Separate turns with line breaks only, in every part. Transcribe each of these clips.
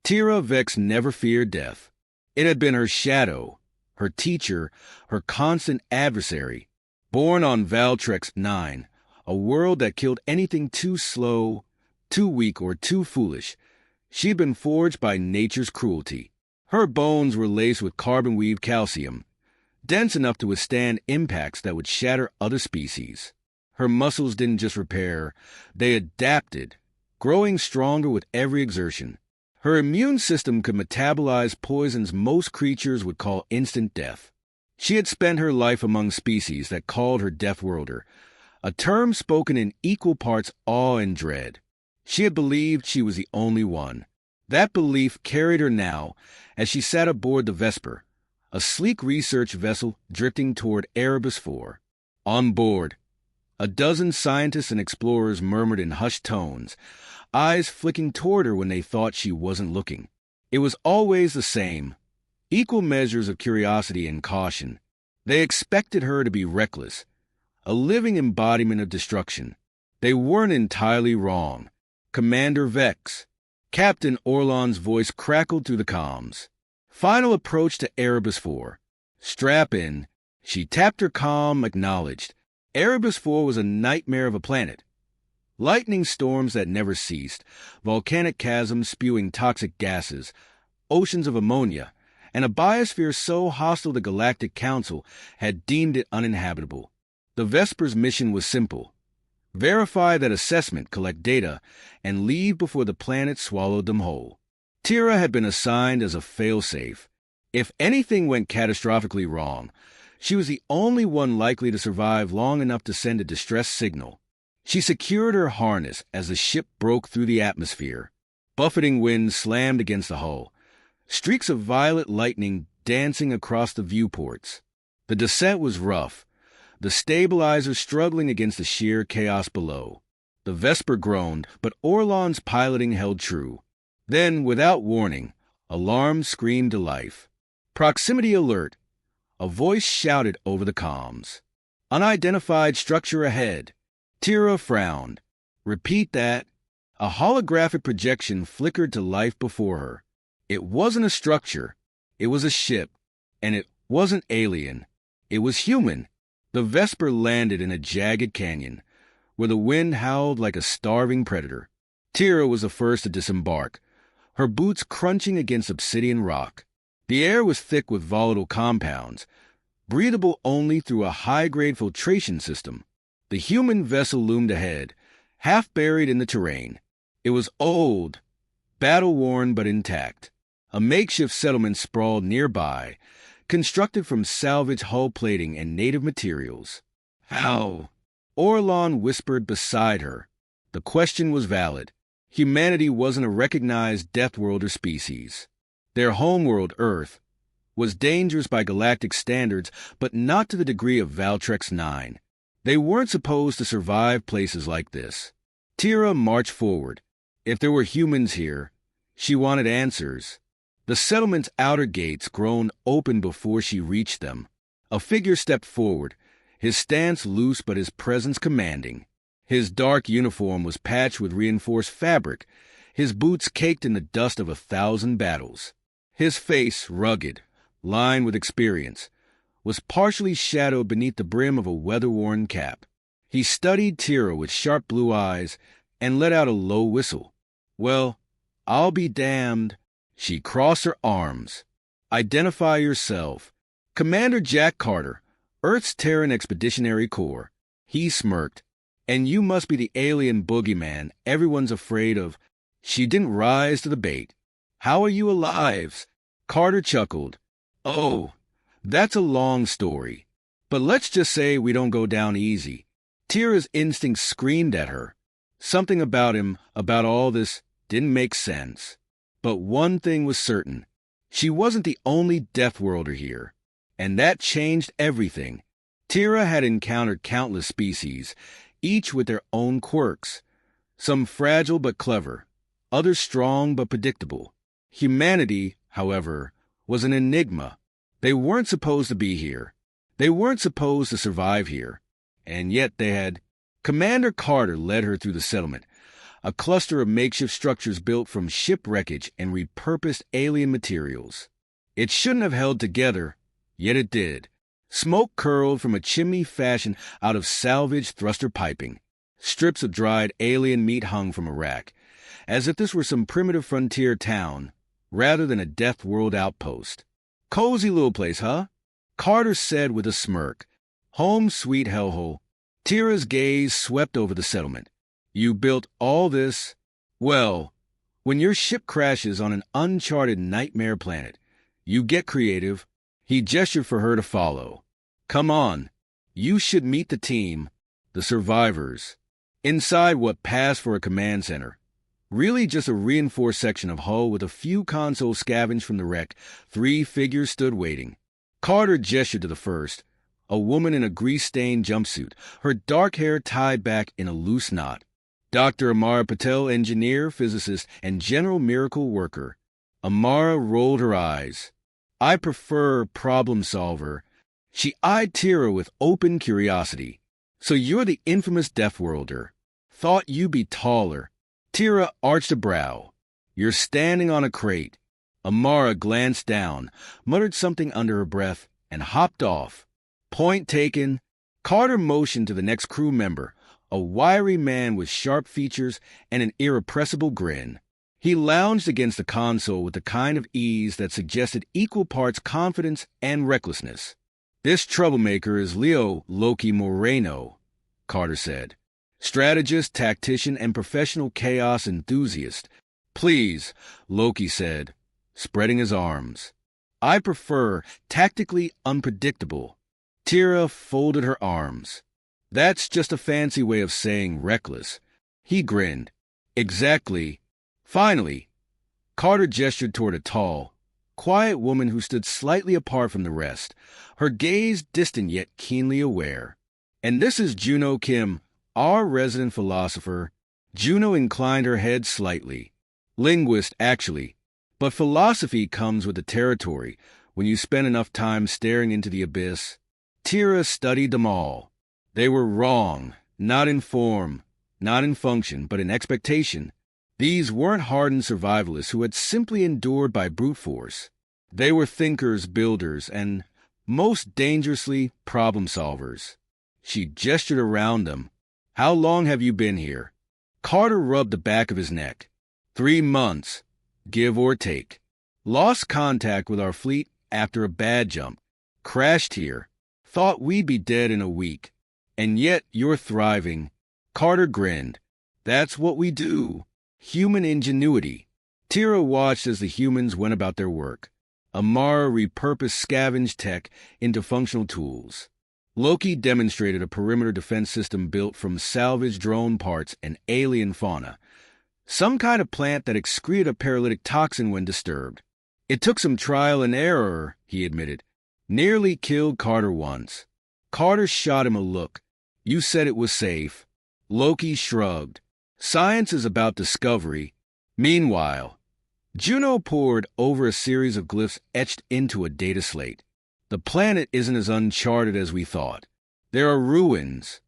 Tira Vex never feared death. It had been her shadow, her teacher, her constant adversary. Born on Valtrex 9, a world that killed anything too slow, too weak, or too foolish, she had been forged by nature's cruelty. Her bones were laced with carbon-weaved calcium, dense enough to withstand impacts that would shatter other species. Her muscles didn't just repair, they adapted, growing stronger with every exertion. Her immune system could metabolize poisons most creatures would call instant death. She had spent her life among species that called her Deathworlder, a term spoken in equal parts awe and dread. She had believed she was the only one. That belief carried her now as she sat aboard the Vesper, a sleek research vessel drifting toward Erebus 4. On board, a dozen scientists and explorers murmured in hushed tones, eyes flicking toward her when they thought she wasn't looking. It was always the same, equal measures of curiosity and caution. They expected her to be reckless, a living embodiment of destruction. They weren't entirely wrong. Commander Vex. Captain Orlon's voice crackled through the comms. Final approach to Erebus 4. Strap in. She tapped her comm, acknowledged. Erebus 4 was a nightmare of a planet. Lightning storms that never ceased, volcanic chasms spewing toxic gases, oceans of ammonia, and a biosphere so hostile the Galactic Council had deemed it uninhabitable. The Vesper's mission was simple. Verify that assessment, collect data, and leave before the planet swallowed them whole. Tira had been assigned as a failsafe. If anything went catastrophically wrong, she was the only one likely to survive long enough to send a distress signal. She secured her harness as the ship broke through the atmosphere. Buffeting winds slammed against the hull, streaks of violet lightning dancing across the viewports. The descent was rough, the stabilizer struggling against the sheer chaos below. The Vesper groaned, but Orlon's piloting held true. Then, without warning, alarms screamed to life. Proximity alert. A voice shouted over the comms. Unidentified structure ahead. Tira frowned. Repeat that. A holographic projection flickered to life before her. It wasn't a structure. It was a ship. And it wasn't alien. It was human. The Vesper landed in a jagged canyon, where the wind howled like a starving predator. Tira was the first to disembark, her boots crunching against obsidian rock. The air was thick with volatile compounds, breathable only through a high-grade filtration system. The human vessel loomed ahead, half buried in the terrain. It was old, battle-worn but intact. A makeshift settlement sprawled nearby, constructed from salvaged hull plating and native materials. How? Orlon whispered beside her. The question was valid. Humanity wasn't a recognized Deathworlder species. Their homeworld, Earth, was dangerous by galactic standards, but not to the degree of Valtrex 9. They weren't supposed to survive places like this. Tira marched forward. If there were humans here, she wanted answers. The settlement's outer gates groaned open before she reached them. A figure stepped forward, his stance loose but his presence commanding. His dark uniform was patched with reinforced fabric, his boots caked in the dust of 1,000 battles. His face, rugged, lined with experience, was partially shadowed beneath the brim of a weather-worn cap. He studied Tira with sharp blue eyes and let out a low whistle. Well, I'll be damned. She crossed her arms. Identify yourself. Commander Jack Carter, Earth's Terran Expeditionary Corps. He smirked. And you must be the alien boogeyman everyone's afraid of. She didn't rise to the bait. How are you alive? Carter chuckled. Oh, that's a long story. But let's just say we don't go down easy. Tira's instincts screamed at her. Something about him, about all this, didn't make sense. But one thing was certain. She wasn't the only Deathworlder here. And that changed everything. Tira had encountered countless species, each with their own quirks. Some fragile but clever, others strong but predictable. Humanity, however, was an enigma. They weren't supposed to be here. They weren't supposed to survive here. And yet they had. Commander Carter led her through the settlement, a cluster of makeshift structures built from ship wreckage and repurposed alien materials. It shouldn't have held together, yet it did. Smoke curled from a chimney fashioned out of salvaged thruster piping. Strips of dried alien meat hung from a rack, as if this were some primitive frontier town, rather than a Death World outpost. "Cozy little place, huh?" Carter said with a smirk. "Home sweet hellhole." Tira's gaze swept over the settlement. "You built all this? Well, when your ship crashes on an uncharted nightmare planet, you get creative." He gestured for her to follow. "Come on. You should meet the team, the survivors." Inside what passed for a command center, really just a reinforced section of hull with a few consoles scavenged from the wreck, 3 figures stood waiting. Carter gestured to the first, a woman in a grease-stained jumpsuit, her dark hair tied back in a loose knot. Dr. Amara Patel, engineer, physicist, and general miracle worker. Amara rolled her eyes. "I prefer problem solver." She eyed Tira with open curiosity. "So you're the infamous Deathworlder. Thought you'd be taller." Tira arched a brow. "You're standing on a crate." Amara glanced down, muttered something under her breath, and hopped off. "Point taken." Carter motioned to the next crew member, a wiry man with sharp features and an irrepressible grin. He lounged against the console with the kind of ease that suggested equal parts confidence and recklessness. "This troublemaker is Leo Loki Moreno," Carter said. "Strategist, tactician, and professional chaos enthusiast." "Please," Loki said, spreading his arms. "I prefer tactically unpredictable." Tira folded her arms. "That's just a fancy way of saying reckless." He grinned. "Exactly." Finally, Carter gestured toward a tall, quiet woman who stood slightly apart from the rest, her gaze distant yet keenly aware. "And this is Juno Kim, our resident philosopher." Juno inclined her head slightly. "Linguist, actually. But philosophy comes with the territory when you spend enough time staring into the abyss." Tira studied them all. They were wrong, not in form, not in function, but in expectation. These weren't hardened survivalists who had simply endured by brute force. They were thinkers, builders, and, most dangerously, problem solvers. She gestured around them. "How long have you been here?" Carter rubbed the back of his neck. 3 months, give or take. Lost contact with our fleet after a bad jump. Crashed here. Thought we'd be dead in a week. And yet you're thriving." Carter grinned. "That's what we do. Human ingenuity." Tira watched as the humans went about their work. Amara repurposed scavenged tech into functional tools. Loki demonstrated a perimeter defense system built from salvaged drone parts and alien fauna. Some kind of plant that excreted a paralytic toxin when disturbed. "It took some trial and error," he admitted. "Nearly killed Carter once." Carter shot him a look. "You said it was safe." Loki shrugged. "Science is about discovery." Meanwhile, Juno pored over a series of glyphs etched into a data slate. "The planet isn't as uncharted as we thought. There are ruins,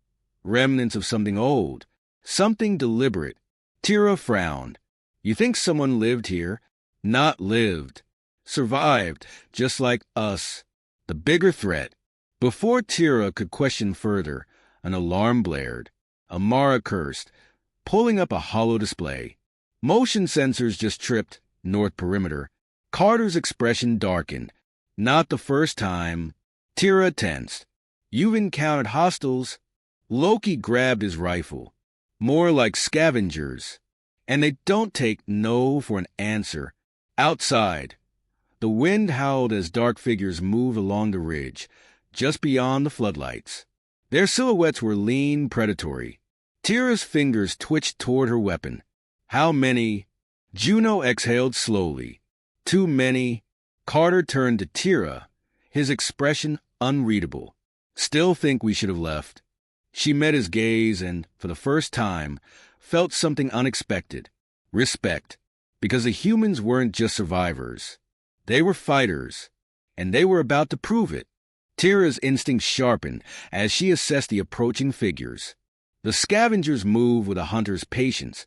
remnants of something old, something deliberate." Tira frowned. "You think someone lived here?" "Not lived. Survived, just like us. The bigger threat." Before Tira could question further, an alarm blared. Amara cursed, pulling up a hollow display. "Motion sensors just tripped, north perimeter." Carter's expression darkened. "Not the first time." Tira tensed. "You've encountered hostiles." Loki grabbed his rifle. "More like scavengers. And they don't take no for an answer." Outside, the wind howled as dark figures moved along the ridge, just beyond the floodlights. Their silhouettes were lean, predatory. Tira's fingers twitched toward her weapon. "How many?" Juno exhaled slowly. "Too many." Carter turned to Tira, his expression unreadable. "Still think we should have left." She met his gaze and, for the first time, felt something unexpected. Respect. Because the humans weren't just survivors. They were fighters, and they were about to prove it. Tira's instincts sharpened as she assessed the approaching figures. The scavengers moved with a hunter's patience,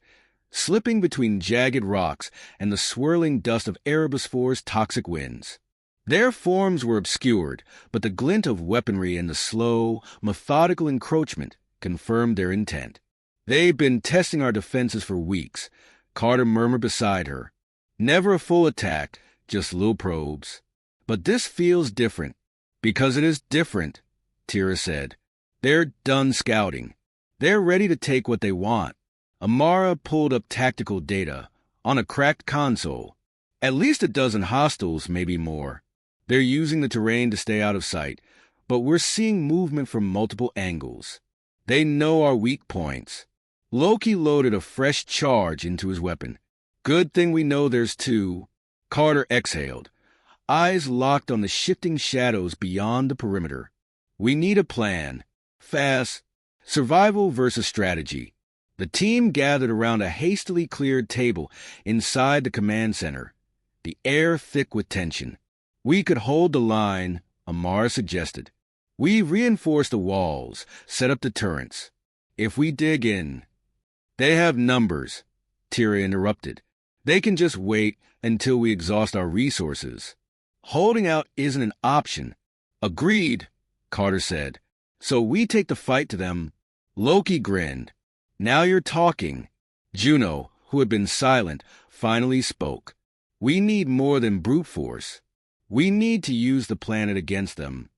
slipping between jagged rocks and the swirling dust of Erebus IV's toxic winds. Their forms were obscured, but the glint of weaponry and the slow, methodical encroachment confirmed their intent. "They've been testing our defenses for weeks," Carter murmured beside her. "Never a full attack, just little probes. But this feels different." "Because it is different," Tira said. "They're done scouting. They're ready to take what they want." Amara pulled up tactical data on a cracked console. "At least a dozen hostiles, maybe more. They're using the terrain to stay out of sight, but we're seeing movement from multiple angles. They know our weak points." Loki loaded a fresh charge into his weapon. "Good thing we know there's two." Carter exhaled, eyes locked on the shifting shadows beyond the perimeter. "We need a plan. Fast. Survival versus strategy." The team gathered around a hastily cleared table inside the command center, the air thick with tension. "We could hold the line," Amara suggested. "We reinforce the walls, set up deterrents. If we dig in—" "They have numbers," Tira interrupted. "They can just wait until we exhaust our resources. Holding out isn't an option." "Agreed," Carter said. "So we take the fight to them." Loki grinned. "Now you're talking." Juno, who had been silent, finally spoke. "We need more than brute force. We need to use the planet against them."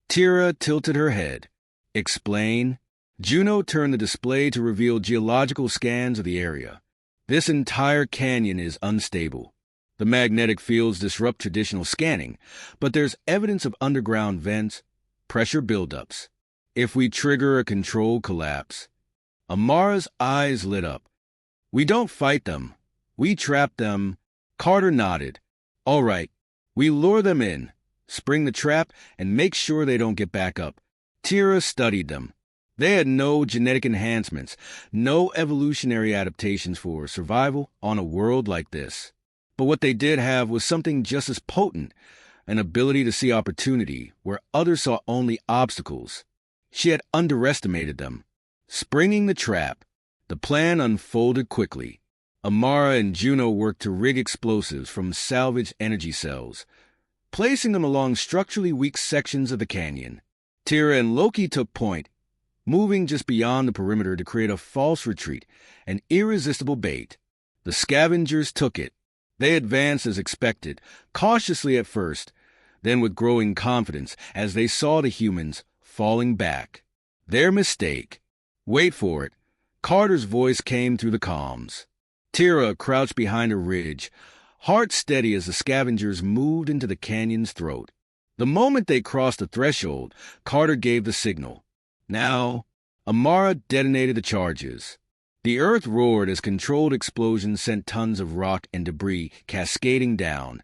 Tira tilted her head. "Explain." Juno turned the display to reveal geological scans of the area. "This entire canyon is unstable. The magnetic fields disrupt traditional scanning, but there's evidence of underground vents, pressure buildups. If we trigger a controlled collapse—" Amara's eyes lit up. "We don't fight them. We trap them." Carter nodded. "All right. We lure them in, spring the trap, and make sure they don't get back up." Tira studied them. They had no genetic enhancements, no evolutionary adaptations for survival on a world like this. But what they did have was something just as potent, an ability to see opportunity where others saw only obstacles. She had underestimated them. Springing the trap, the plan unfolded quickly. Amara and Juno worked to rig explosives from salvaged energy cells, placing them along structurally weak sections of the canyon. Tira and Loki took point, moving just beyond the perimeter to create a false retreat, an irresistible bait. The scavengers took it. They advanced as expected, cautiously at first, then with growing confidence as they saw the humans falling back. Their mistake. "Wait for it." Carter's voice came through the comms. Tira crouched behind a ridge, heart steady as the scavengers moved into the canyon's throat. The moment they crossed the threshold, Carter gave the signal. "Now." Amara detonated the charges. The earth roared as controlled explosions sent tons of rock and debris cascading down,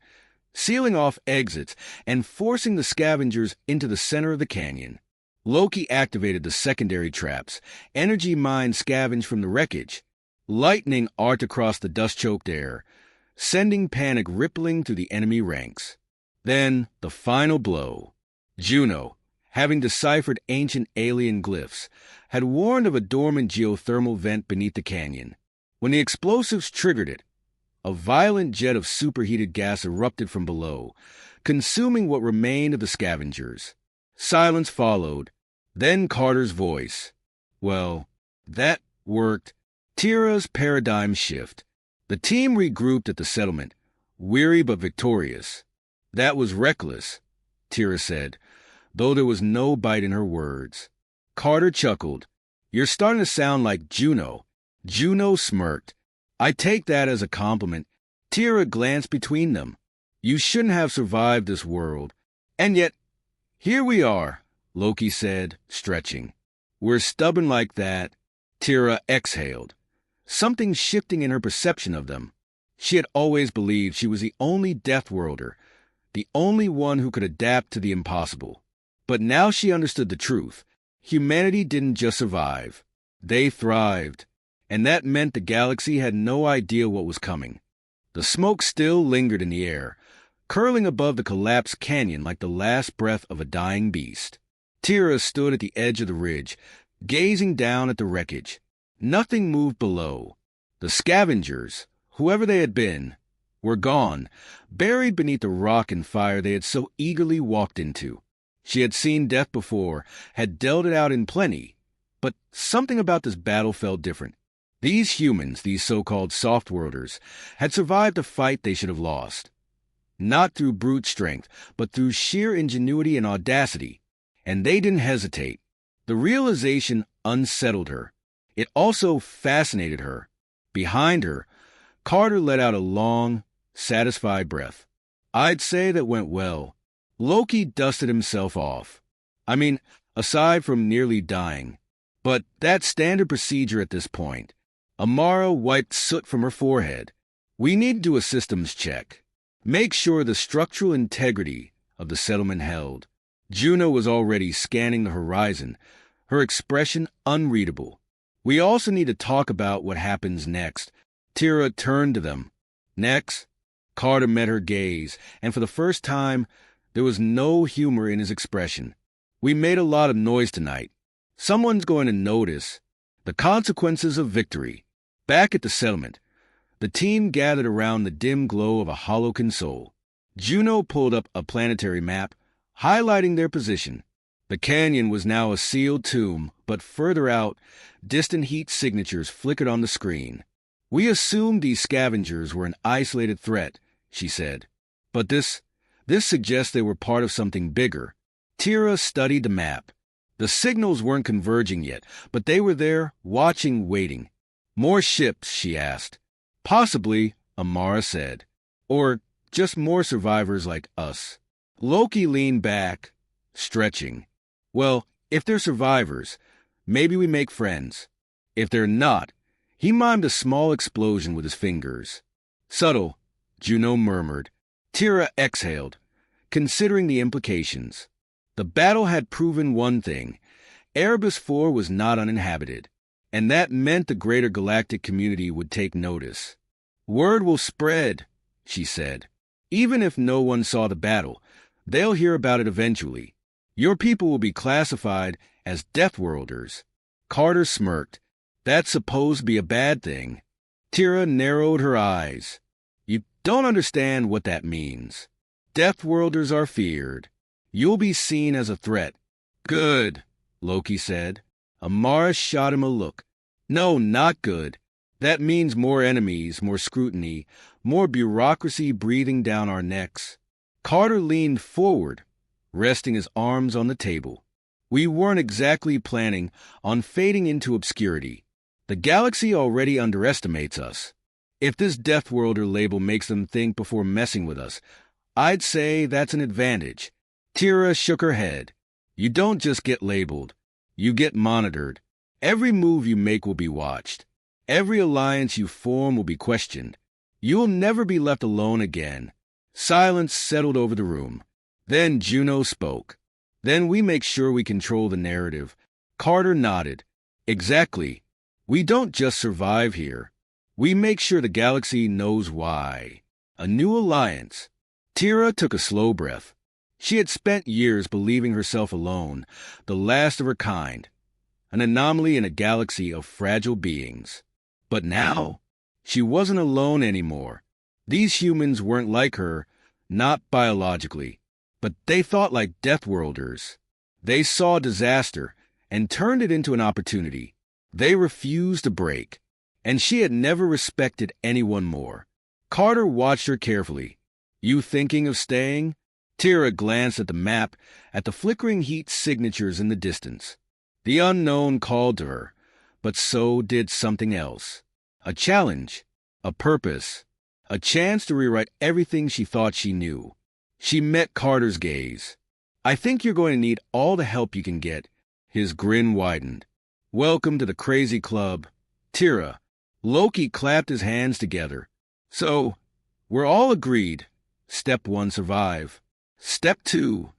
sealing off exits and forcing the scavengers into the center of the canyon. Loki activated the secondary traps, energy mines scavenged from the wreckage. Lightning arced across the dust-choked air, sending panic rippling through the enemy ranks. Then, the final blow. Juno, having deciphered ancient alien glyphs, had warned of a dormant geothermal vent beneath the canyon. When the explosives triggered it, a violent jet of superheated gas erupted from below, consuming what remained of the scavengers. Silence followed, then Carter's voice. "Well, that worked." Tira's paradigm shift. The team regrouped at the settlement, weary but victorious. "That was reckless," Tira said, though there was no bite in her words. Carter chuckled. "You're starting to sound like Juno." Juno smirked. "I take that as a compliment." Tira glanced between them. "You shouldn't have survived this world. And yet, here we are," Loki said, stretching. "We're stubborn like that." Tira exhaled, something shifting in her perception of them. She had always believed she was the only Deathworlder, the only one who could adapt to the impossible. But now she understood the truth. Humanity didn't just survive. They thrived. And that meant the galaxy had no idea what was coming. The smoke still lingered in the air, curling above the collapsed canyon like the last breath of a dying beast. Tira stood at the edge of the ridge, gazing down at the wreckage. Nothing moved below. The scavengers, whoever they had been, were gone, buried beneath the rock and fire they had so eagerly walked into. She had seen death before, had dealt it out in plenty, but something about this battle felt different. These humans, these so-called soft-worlders, had survived a fight they should have lost. Not through brute strength, but through sheer ingenuity and audacity. And they didn't hesitate. The realization unsettled her. It also fascinated her. Behind her, Carter let out a long, satisfied breath. I'd say that went well. Loki dusted himself off. I mean, aside from nearly dying. But that's standard procedure at this point. Amara wiped soot from her forehead. We need to do a systems check. Make sure the structural integrity of the settlement held. Juno was already scanning the horizon, her expression unreadable. We also need to talk about what happens next. Tira turned to them. Next, Carter met her gaze, and for the first time, there was no humor in his expression. We made a lot of noise tonight. Someone's going to notice. The consequences of victory. Back at the settlement, the team gathered around the dim glow of a hollow console. Juno pulled up a planetary map, highlighting their position. The canyon was now a sealed tomb, but further out, distant heat signatures flickered on the screen. We assumed these scavengers were an isolated threat, she said. But this suggests they were part of something bigger. Tira studied the map. The signals weren't converging yet, but they were there, watching, waiting. More ships, she asked. Possibly, Amara said. Or just more survivors like us. Loki leaned back, stretching. Well, if they're survivors, maybe we make friends. If they're not, he mimed a small explosion with his fingers. Subtle, Juno murmured. Tira exhaled, considering the implications. The battle had proven one thing. Erebus 4 was not uninhabited. And that meant the greater galactic community would take notice. Word will spread, she said. Even if no one saw the battle, they'll hear about it eventually. Your people will be classified as Deathworlders. Carter smirked. That's supposed to be a bad thing. Tira narrowed her eyes. You don't understand what that means. Deathworlders are feared. You'll be seen as a threat. Good, Loki said. Amara shot him a look. No, not good. That means more enemies, more scrutiny, more bureaucracy breathing down our necks. Carter leaned forward, resting his arms on the table. We weren't exactly planning on fading into obscurity. The galaxy already underestimates us. If this Deathworlder label makes them think before messing with us, I'd say that's an advantage. Tira shook her head. You don't just get labeled. You get monitored. Every move you make will be watched. Every alliance you form will be questioned. You'll never be left alone again. Silence settled over the room. Then Juno spoke. Then we make sure we control the narrative. Carter nodded. Exactly. We don't just survive here. We make sure the galaxy knows why. A new alliance. Tira took a slow breath. She had spent years believing herself alone, the last of her kind, an anomaly in a galaxy of fragile beings. But now, she wasn't alone anymore. These humans weren't like her, not biologically, but they thought like Deathworlders. They saw disaster and turned it into an opportunity. They refused to break, and she had never respected anyone more. Carter watched her carefully. You thinking of staying? Tira glanced at the map, at the flickering heat signatures in the distance. The unknown called to her, but so did something else. A challenge, a purpose, a chance to rewrite everything she thought she knew. She met Carter's gaze. I think you're going to need all the help you can get. His grin widened. Welcome to the crazy club. Tira. Loki clapped his hands together. So, we're all agreed. Step 1, survive. Step 2,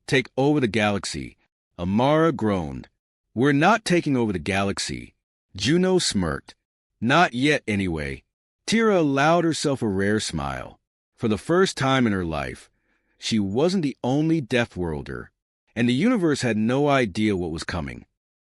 take over the galaxy. Amara groaned. We're not taking over the galaxy. Juno smirked. Not yet, anyway. Tira allowed herself a rare smile. For the first time in her life, she wasn't the only Deathworlder, and the universe had no idea what was coming.